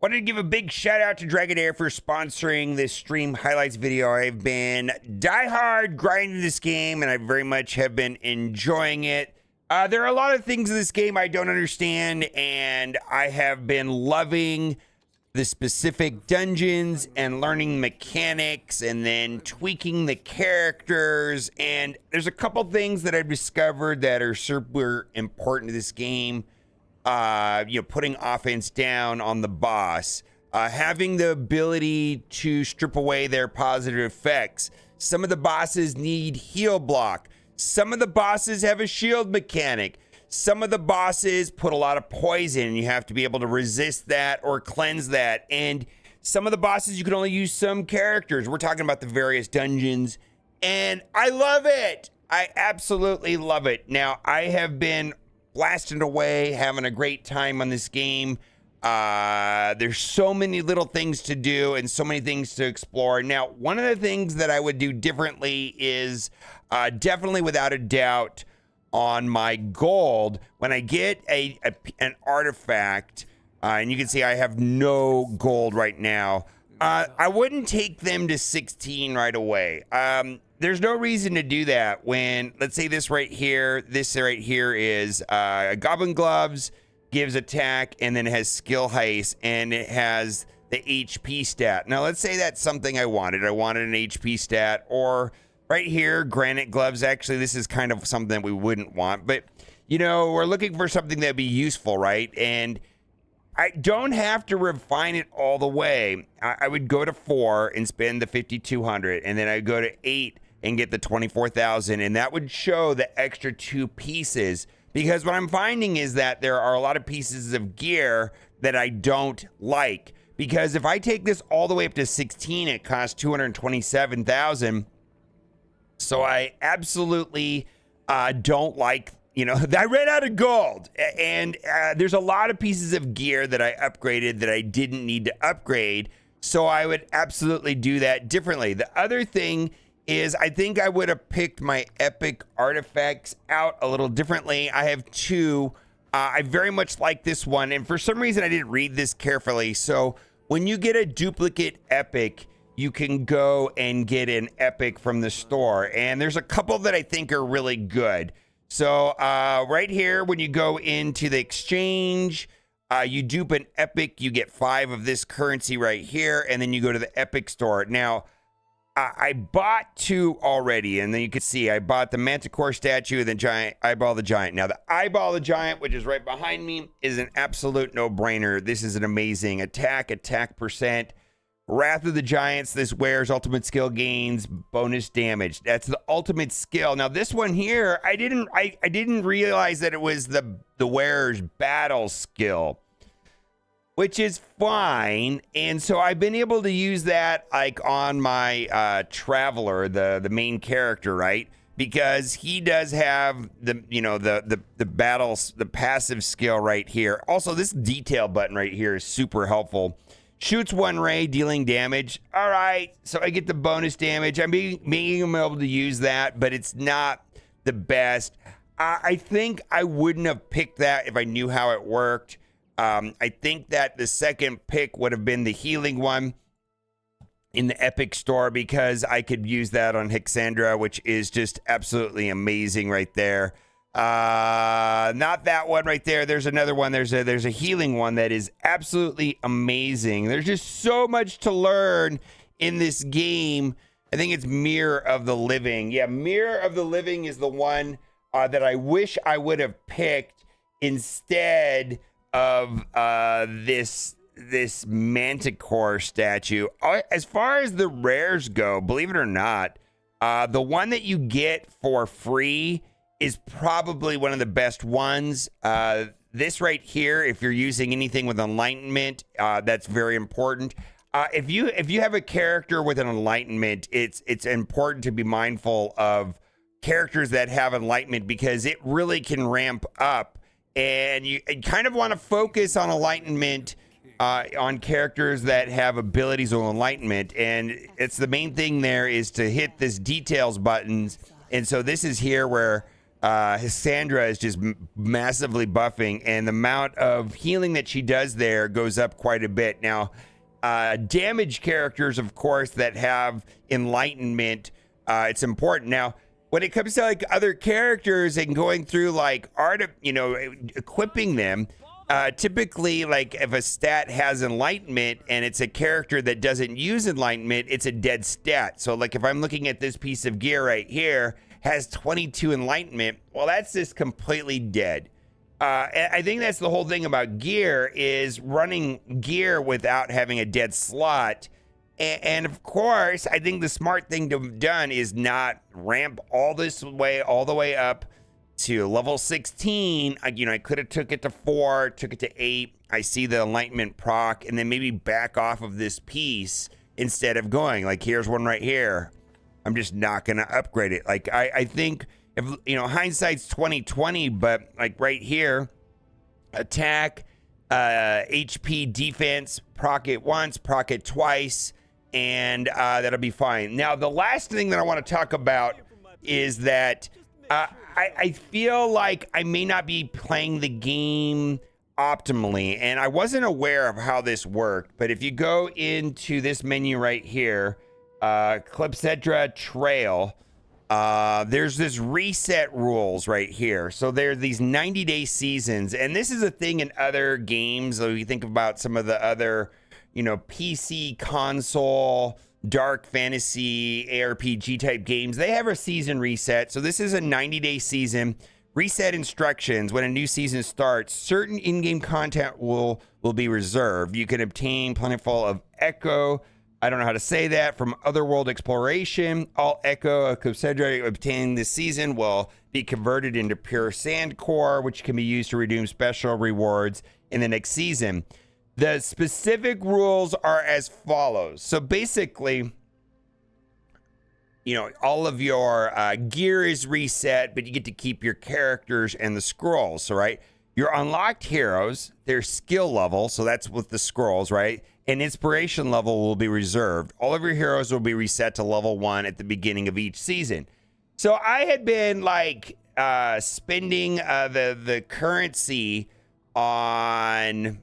Wanted to give a big shout out to Dragonheir for sponsoring this stream highlights video. I've been diehard grinding this game, and I very much have been enjoying it. There are a lot of things in this game I don't understand, and I have been loving the specific dungeons and learning mechanics and then tweaking the characters. And there's a couple things that I've discovered that are super important to this game. Putting offense down on the boss, having the ability to strip away their positive effects. Some of the bosses need heal block. Some of the bosses have a shield mechanic. Some of the bosses put a lot of poison, and you have to be able to resist that or cleanse that. And some of the bosses, you can only use some characters. We're talking about the various dungeons, and I love it. I absolutely love it. Now, I have been blasting away, having a great time on this game. There's so many little things to do and so many things to explore. Now, one of the things that I would do differently is definitely, without a doubt, on my gold, when I get an artifact, and you can see I have no gold right now, I wouldn't take them to 16 right away. There's no reason to do that when, let's say this right here is Goblin Gloves, gives attack, and then it has skill heist, and it has the HP stat. Now, let's say that's something I wanted. I wanted an HP stat, or right here, Granite Gloves. Actually, this is kind of something that we wouldn't want, but, you know, we're looking for something that'd be useful, right? And I don't have to refine it all the way. I would go to 4 and spend the 5,200, and then I'd go to 8 and get the 24,000, and that would show the extra 2 pieces. Because what I'm finding is that there are a lot of pieces of gear that I don't like. Because if I take this all the way up to 16, it costs 227,000. So I absolutely don't like, I ran out of gold. And there's a lot of pieces of gear that I upgraded that I didn't need to upgrade. So I would absolutely do that differently. The other thing is, I think I would have picked my epic artifacts out a little differently. I have 2. I very much like this one, and for some reason I didn't read this carefully. So when you get a duplicate epic, you can go and get an epic from the store, and there's a couple that I think are really good. So right here, when you go into the exchange, you dupe an epic, you get 5 of this currency right here, and then you go to the epic store. Now, I bought 2 already, and then you can see I bought the Manticore statue and the giant Eyeball the Giant. Now, the Eyeball the Giant, which is right behind me, is an absolute no-brainer. This is an amazing attack percent. Wrath of the Giants, this wears ultimate skill gains, bonus damage. That's the ultimate skill. Now, this one here, I didn't realize that it was the wearer's battle skill, which is fine. And so I've been able to use that like on my Traveler, the main character, right? Because he does have the battles, the passive skill right here. Also, this detail button right here is super helpful. Shoots 1 ray, dealing damage. All right, so I get the bonus damage. I'm being able to use that, but it's not the best. I think I wouldn't have picked that if I knew how it worked. I think that the second pick would have been the healing one in the Epic store, because I could use that on Hexandra, which is just absolutely amazing right there. Not that one right there. There's another one. There's a healing one that is absolutely amazing. There's just so much to learn in this game. I think it's Mirror of the Living. Yeah, Mirror of the Living is the one that I wish I would have picked instead of this Manticore statue. As far as the rares go, believe it or not, the one that you get for free is probably one of the best ones. This right here, if you're using anything with enlightenment, that's very important. If you have a character with an enlightenment, it's important to be mindful of characters that have enlightenment, because it really can ramp up. And you kind of want to focus on enlightenment on characters that have abilities of enlightenment. And it's the main thing there is to hit this details buttons. And so this is here where Cassandra is just massively buffing, and the amount of healing that she does there goes up quite a bit. Now, damage characters, of course, that have enlightenment, it's important. Now, when it comes to like other characters and going through like equipping them, typically, like if a stat has enlightenment and it's a character that doesn't use enlightenment, it's a dead stat. So like if I'm looking at this piece of gear right here, has 22 enlightenment, well, that's just completely dead. And I think that's the whole thing about gear, is running gear without having a dead slot. And of course, I think the smart thing to have done is not ramp all the way up to level 16. I could have took it to 4, took it to 8. I see the enlightenment proc, and then maybe back off of this piece instead of going like, here's one right here. I'm just not gonna upgrade it. Like I think, if hindsight's 2020, but like right here, attack, HP, defense, proc it once, proc it twice, and that'll be fine. Now, the last thing that I want to talk about is that I feel like I may not be playing the game optimally, and I wasn't aware of how this worked. But if you go into this menu right here, Clepsydra Trail, there's this reset rules right here. So there are these 90-day seasons, and this is a thing in other games. So you think about some of the other, PC, console, dark fantasy, ARPG type games. They have a season reset. So this is a 90-day season. Reset instructions: when a new season starts, certain in-game content will be reserved. You can obtain plentiful of Echo, I don't know how to say that, from Otherworld Exploration. All Echo of Clepsydra obtained this season will be converted into pure sand core, which can be used to redeem special rewards in the next season. The specific rules are as follows. So basically, all of your gear is reset, but you get to keep your characters and the scrolls. So, right, your unlocked heroes, their skill level, so that's with the scrolls, right? And inspiration level will be reserved. All of your heroes will be reset to level 1 at the beginning of each season. So I had been like spending the currency on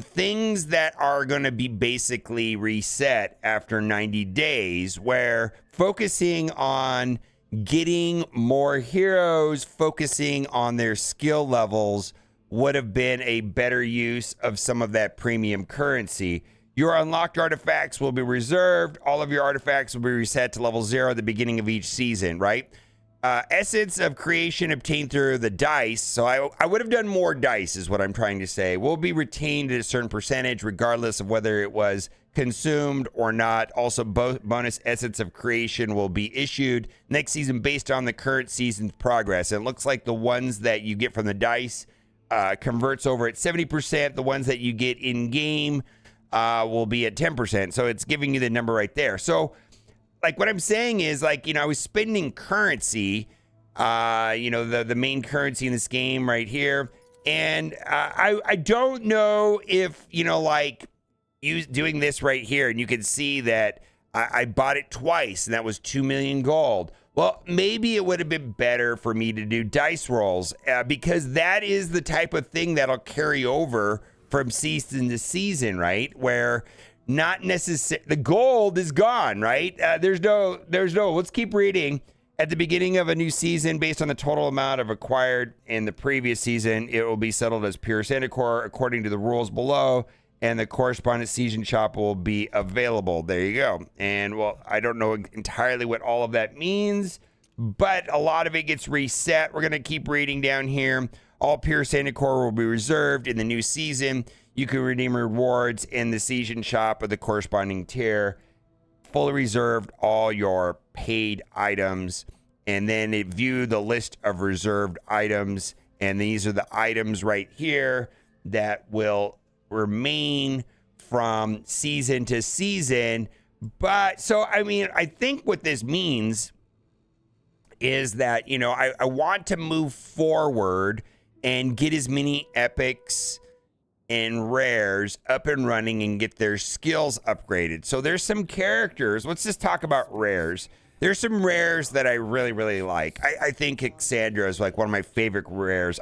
things that are going to be basically reset after 90 days, where focusing on getting more heroes, focusing on their skill levels would have been a better use of some of that premium currency. Your unlocked artifacts will be reserved. All of your artifacts will be reset to level 0 at the beginning of each season, right? Essence of creation obtained through the dice. So I would have done more dice, is what I'm trying to say. Will be retained at a certain percentage, regardless of whether it was consumed or not. Also, bonus essence of creation will be issued next season based on the current season's progress. And it looks like the ones that you get from the dice converts over at 70%. The ones that you get in game will be at 10%. So it's giving you the number right there. So like what I'm saying is, like, I was spending currency, the main currency in this game right here. And I don't know if, doing this right here, and you can see that I bought it twice, and that was 2 million gold. Well, maybe it would have been better for me to do dice rolls, because that is the type of thing that'll carry over from season to season, right? Where not necessarily the gold is gone, right? There's no, let's keep reading. At the beginning of a new season, based on the total amount of acquired in the previous season, it will be settled as pure Santa Core according to the rules below, and the corresponding season shop will be available. There you go. And well, I don't know entirely what all of that means, but a lot of it gets reset. We're going to keep reading down here. All pure Santa Core will be reserved in the new season. You can redeem rewards in the season shop of the corresponding tier. Fully reserved all your paid items, and then it view the list of reserved items, and these are the items right here that will remain from season to season. But so I think what this means is that I want to move forward and get as many epics and rares up and running and get their skills upgraded. So there's some characters. Let's just talk about rares. There's some rares that I really, really like. I think Cassandra is like one of my favorite rares.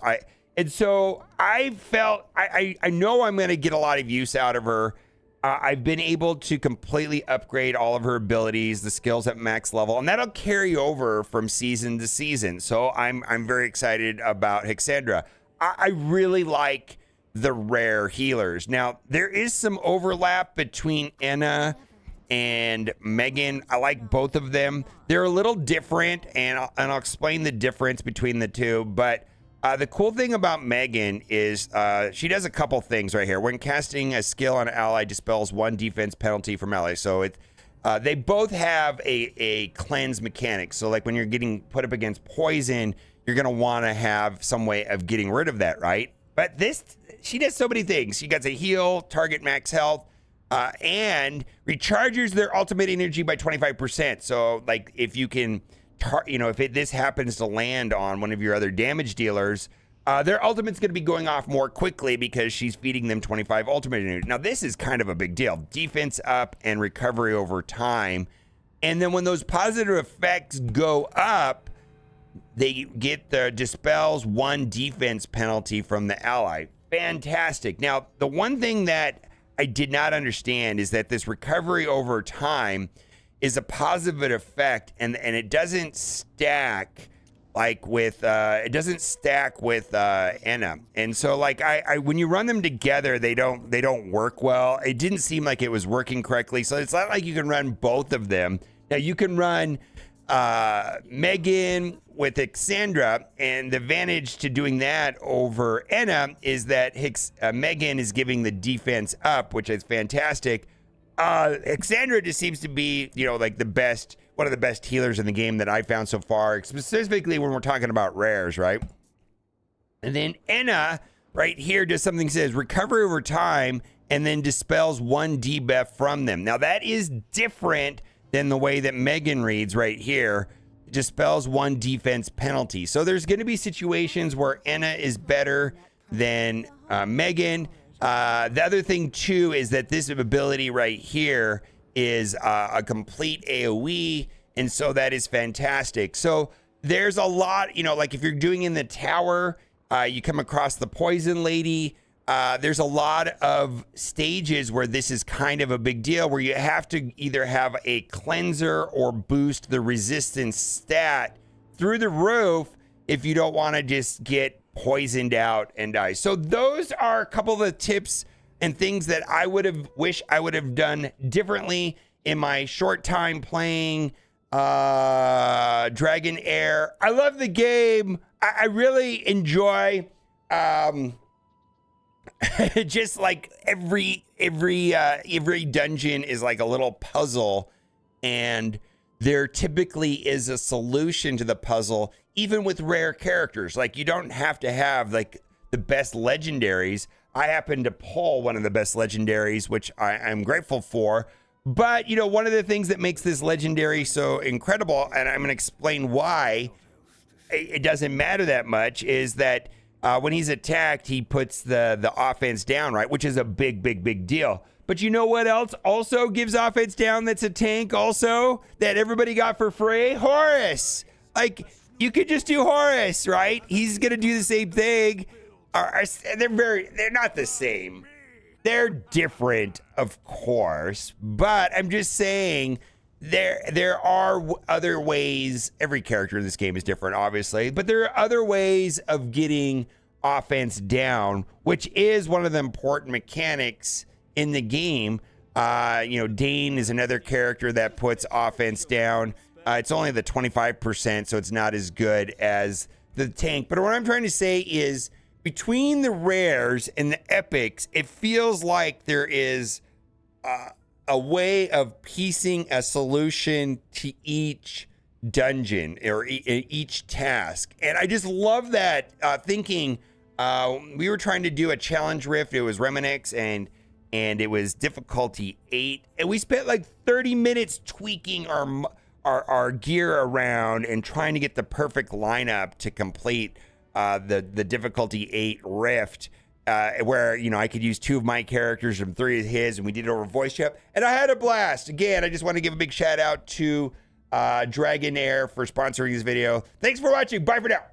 And so I felt, I know I'm going to get a lot of use out of her. I've been able to completely upgrade all of her abilities, the skills at max level, and that'll carry over from season to season. So I'm very excited about Cassandra. I really like the rare healers. Now, there is some overlap between Anna and Megan. I like both of them. They're a little different, and I'll explain the difference between the two. But the cool thing about Megan is she does a couple things right here. When casting a skill on an ally, dispels 1 defense penalty from ally. So they both have a cleanse mechanic. So like when you're getting put up against poison, you're going to want to have some way of getting rid of that, right? But she does so many things. She gets a heal, target max health, and recharges their ultimate energy by 25%. So like if you can, if this happens to land on one of your other damage dealers, their ultimate's going to be going off more quickly because she's feeding them 25 ultimate energy. Now this is kind of a big deal. Defense up and recovery over time. And then when those positive effects go up, they get the dispels 1 defense penalty from the ally. Fantastic. Now, the one thing that I did not understand is that this recovery over time is a positive effect, and it doesn't stack like with Anna. And so like I when you run them together, they don't work well. It didn't seem like it was working correctly. So it's not like you can run both of them. Now you can run Megan with Cassandra, and the advantage to doing that over Anna is that Megan is giving the defense up, which is fantastic. Cassandra just seems to be, like one of the best healers in the game that I found so far, specifically when we're talking about rares, right? And then Anna right here does something that says recovery over time and then dispels 1 debuff from them. Now that is different than the way that Megan reads right here. Dispels 1 defense penalty. So there's going to be situations where Anna is better than Megan. The other thing too is that this ability right here is a complete AoE, and so that is fantastic. So there's a lot, like if you're doing in the tower, you come across the poison lady. There's a lot of stages where this is kind of a big deal, where you have to either have a cleanser or boost the resistance stat through the roof if you don't want to just get poisoned out and die. So those are a couple of the tips and things that I wish I would have done differently in my short time playing Dragonheir. I love the game. I really enjoy just like every dungeon is like a little puzzle, and there typically is a solution to the puzzle, even with rare characters. Like you don't have to have like the best legendaries. I happen to pull one of the best legendaries, which I'm grateful for. But one of the things that makes this legendary so incredible, and I'm going to explain why it doesn't matter that much, is that when he's attacked, he puts the offense down, right? Which is a big deal. But you know what else also gives offense down that's a tank also that everybody got for free? Horus. Like, you could just do Horus, right? He's going to do the same thing. They're not the same. They're different, of course. But I'm just saying there are other ways. Every character in this game is different, obviously. But there are other ways of getting offense down, which is one of the important mechanics in the game. Dane is another character that puts offense down. It's only the 25%, so it's not as good as the tank. But what I'm trying to say is between the rares and the epics, it feels like there is a way of piecing a solution to each dungeon or each task. And I just love that thinking. We were trying to do a challenge rift. It was Reminix, and it was difficulty 8. And we spent like 30 minutes tweaking our gear around and trying to get the perfect lineup to complete the difficulty 8 rift, where I could use 2 of my characters and 3 of his, and we did it over voice chat, and I had a blast. Again, I just want to give a big shout out to Dragonheir for sponsoring this video. Thanks for watching. Bye for now.